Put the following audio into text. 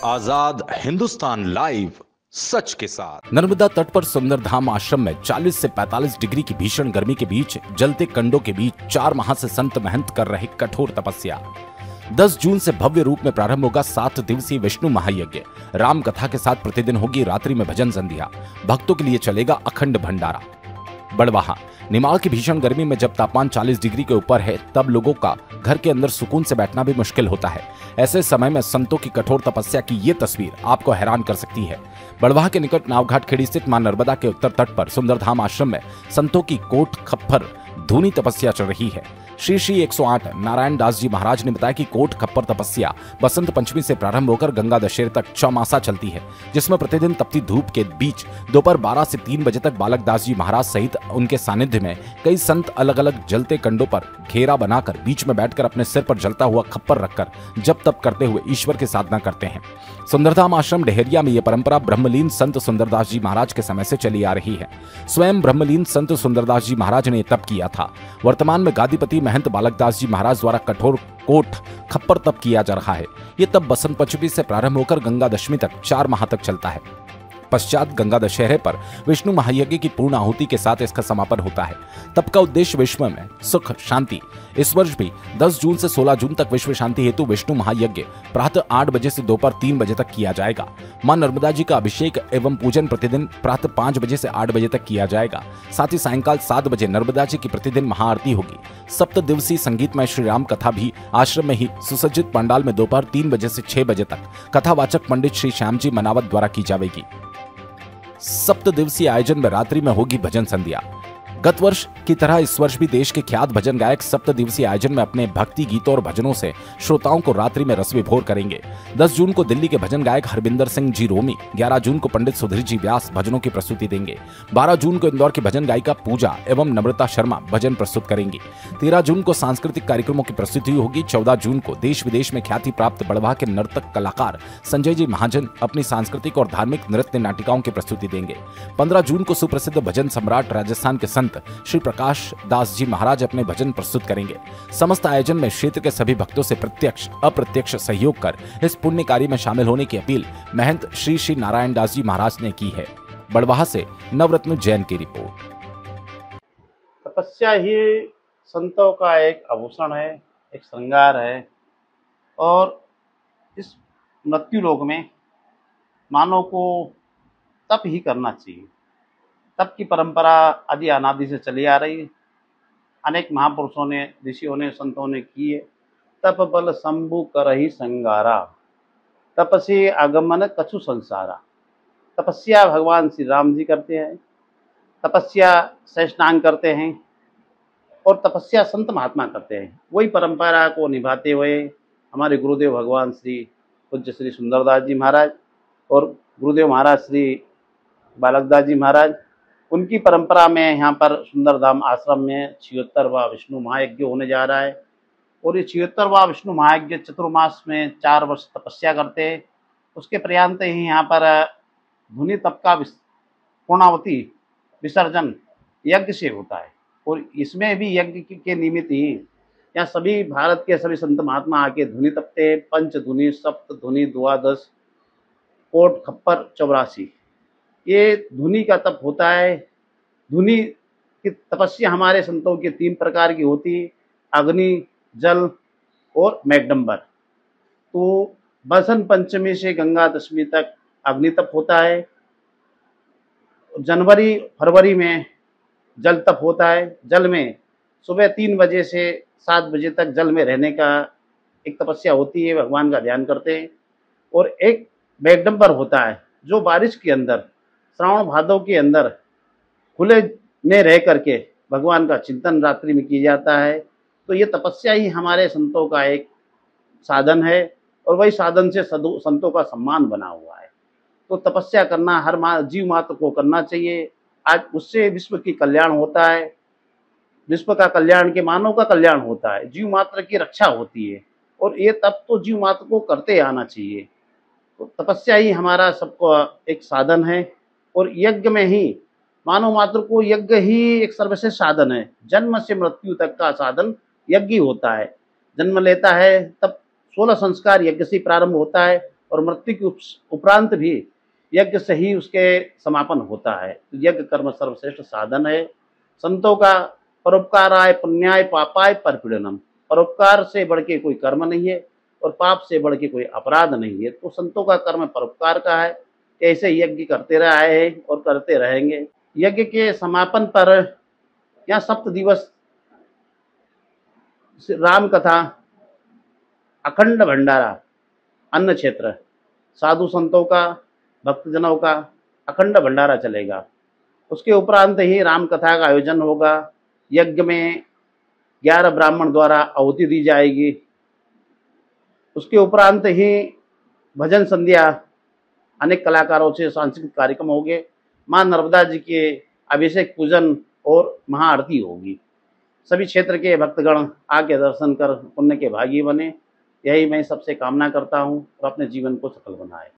आजाद Hindustan live, सच के साथ। नर्मदा तट पर सुंदरधाम आश्रम में 40 से 45 डिग्री की भीषण गर्मी के बीच जलते कंडों के बीच 4 माह से संत महंत कर रहे कठोर तपस्या। 10 जून से भव्य रूप में प्रारंभ होगा 7 दिवसीय विष्णु महायज्ञ। राम कथा के साथ प्रतिदिन होगी रात्रि में भजन संध्या। भक्तों के लिए चलेगा अखंड भंडारा। बड़वाहा निमाड़ की भीषण गर्मी में जब तापमान 40 डिग्री के ऊपर है, तब लोगों का घर के अंदर सुकून से बैठना भी मुश्किल होता है। ऐसे समय में संतों की कठोर तपस्या की ये तस्वीर आपको हैरान कर सकती है। बड़वाहा के निकट नावघाट खेड़ी स्थित मां नर्मदा के उत्तर तट पर सुंदरधाम आश्रम में संतों की कोट खप्पर धूनी तपस्या चल रही है। श्री श्री 108 नारायण दास जी महाराज ने बताया कि कोट खप्पर तपस्या बसंत पंचमी से प्रारंभ होकर गंगा दशहरे तक चौमासा चलती है, जिसमें प्रतिदिन तपती धूप के बीच दोपहर 12 से 3 बजे तक बालक दास जी महाराज सहित उनके सानिध्य में कई संत अलग अलग जलते कंडों पर घेरा बनाकर बीच में बैठकर अपने सिर पर जलता हुआ खप्पर रखकर जप तप करते हुए ईश्वर की साधना करते हैं। सुंदरधाम आश्रम डेहरिया में यह परंपरा ब्रह्मलीन संत सुंदरदास जी महाराज के समय से चली आ रही है। स्वयं ब्रह्मलीन संत सुंदरदास जी महाराज ने तप किया था। वर्तमान में गादीपति महंत बालकदास जी महाराज द्वारा कठोर कोट खप्पर तप किया जा रहा है। ये तप बसंत पंचमी से प्रारंभ होकर गंगा दशमी तक 4 माह तक चलता है। पश्चात गंगा दशहरे पर विष्णु महायज्ञ की पूर्ण आहुति के साथ इसका समापन होता है। तप का उद्देश्य विश्व में सुख शांति। इस वर्ष भी 10 जून से 16 जून तक विश्व शांति हेतु विष्णु महायज्ञ प्रातः 8 बजे से दोपहर 3 बजे तक किया जाएगा। मां नर्मदा जी का अभिषेक एवं पूजन प्रतिदिन प्रातः 5 बजे से 8 बजे तक किया जाएगा। साथ ही सायंकाल 7 बजे नर्मदा जी की प्रतिदिन महाआरती होगी। 7 दिवसीय संगीतमय श्री राम कथा भी आश्रम में ही सुसज्जित पंडाल में दोपहर 3 बजे से 6 बजे तक कथावाचक पंडित श्री श्याम जी मनावत द्वारा की जाएगी। 7 दिवसीय आयोजन में रात्रि में होगी भजन संध्या। गत वर्ष की तरह इस वर्ष भी देश के ख्यात भजन गायक 7 दिवसीय आयोजन में अपने भक्ति गीतों और भजनों से श्रोताओं को रात्रि में रस विभोर करेंगे। 10 जून को दिल्ली के भजन गायक हरविंदर सिंह जी रोमी, 11 जून को पंडित सुधीर जी व्यास भजनों की प्रस्तुति देंगे। 12 जून को इंदौर की भजन गायिका पूजा एवं नम्रता शर्मा भजन प्रस्तुत करेंगी। 13 जून को सांस्कृतिक कार्यक्रमों की प्रस्तुति होगी। 14 जून को देश विदेश में ख्याति प्राप्त बड़वाह के नर्तक कलाकार संजय जी महाजन अपनी सांस्कृतिक और धार्मिक नृत्य नाटिकाओं की प्रस्तुति देंगे। 15 जून को सुप्रसिद्ध भजन सम्राट राजस्थान के संत श्री प्रकाश दास जी महाराज अपने भजन प्रस्तुत करेंगे। समस्त आयोजन में क्षेत्र के सभी भक्तों से प्रत्यक्ष अप्रत्यक्ष सहयोग कर इस पुण्य कार्य में शामिल होने की अपील महंत श्री श्री नारायण दास जी महाराज ने की है। बड़वाहा से नवरत्न जैन की रिपोर्ट। तपस्या ही संतों का एक आभूषण है, एक श्रृंगार है, और इस मृत्यु लोक में मानव को तप ही करना चाहिए। तप की परंपरा आदि अनादि से चली आ रही है। अनेक महापुरुषों ने, ऋषियों ने, संतों ने की है। तप बल शंभु करहि संगारा, तपसी आगमन कछु संसारा। तपस्या भगवान श्री राम जी करते हैं, तपस्या शेषनाग करते हैं, और तपस्या संत महात्मा करते हैं। वही परंपरा को निभाते हुए हमारे गुरुदेव भगवान श्री पूज्य श्री सुंदरदास जी महाराज और गुरुदेव महाराज श्री बालकदास जी महाराज, उनकी परंपरा में यहाँ पर सुंदरधाम आश्रम में 76वां विष्णु महायज्ञ होने जा रहा है। और ये 76वां विष्णु महायज्ञ चतुर्मास में 4 वर्ष तपस्या करते हैं। उसके पर्यंत ही यहाँ पर धुनी तप का पूर्णावती विसर्जन यज्ञ से होता है। और इसमें भी यज्ञ के निमित्त ही यहाँ सभी भारत के सभी संत महात्मा आके धुनी तपते हैं। पंच धुनी, सप्त धुनी, द्वादश, कोट खप्पर, 84 ये धुनी का तप होता है। धुनी की तपस्या हमारे संतों की 3 प्रकार की होती है, अग्नि, जल और मेघडंबर। तो बसंत पंचमी से गंगा दशमी तक अग्नि तप होता है। जनवरी फरवरी में जल तप होता है। जल में सुबह 3 बजे से 7 बजे तक जल में रहने का एक तपस्या होती है, भगवान का ध्यान करते हैं। और एक मेघडंबर होता है जो बारिश के अंदर, श्रावण भादव के अंदर खुले में रह करके भगवान का चिंतन रात्रि में किया जाता है। तो ये तपस्या ही हमारे संतों का एक साधन है, और वही साधन से संतों का सम्मान बना हुआ है। तो तपस्या करना हर जीव मात्र को करना चाहिए। आज उससे विश्व की कल्याण होता है, विश्व का कल्याण के मानव का कल्याण होता है, जीव मात्र की रक्षा होती है। और ये तप तो जीव मात्र को करते आना चाहिए। तो तपस्या ही हमारा सबको एक साधन है। और यज्ञ में ही मानव मात्र को यज्ञ ही एक सर्वश्रेष्ठ साधन है। जन्म से मृत्यु तक का साधन यज्ञ होता है। जन्म लेता है तब 16 संस्कार यज्ञ से प्रारंभ होता है, और मृत्यु के उपरांत भी यज्ञ से ही उसके समापन होता है। यज्ञ कर्म सर्वश्रेष्ठ साधन है। संतों का परोपकाराय पुण्याय पापाय परपीड़नम, परोपकार से बढ़ के कोई कर्म नहीं है और पाप से बढ़ के कोई अपराध नहीं है। तो संतों का कर्म परोपकार का है। ऐसे यज्ञ करते रहे हैं और करते रहेंगे। यज्ञ के समापन पर यहाँ 7 दिवस राम कथा, अखंड भंडारा, अन्न क्षेत्र, साधु संतों का, भक्तजनों का अखंड भंडारा चलेगा। उसके उपरांत ही राम कथा का आयोजन होगा। यज्ञ में 11 ब्राह्मण द्वारा आहुति दी जाएगी। उसके उपरांत ही भजन संध्या, अनेक कलाकारों से सांस्कृतिक कार्यक्रम होंगे। माँ नर्मदा जी के अभिषेक पूजन और महाआरती होगी। सभी क्षेत्र के भक्तगण आके दर्शन कर पुण्य के भागी बने, यही मैं सबसे कामना करता हूँ और अपने जीवन को सफल बनाए।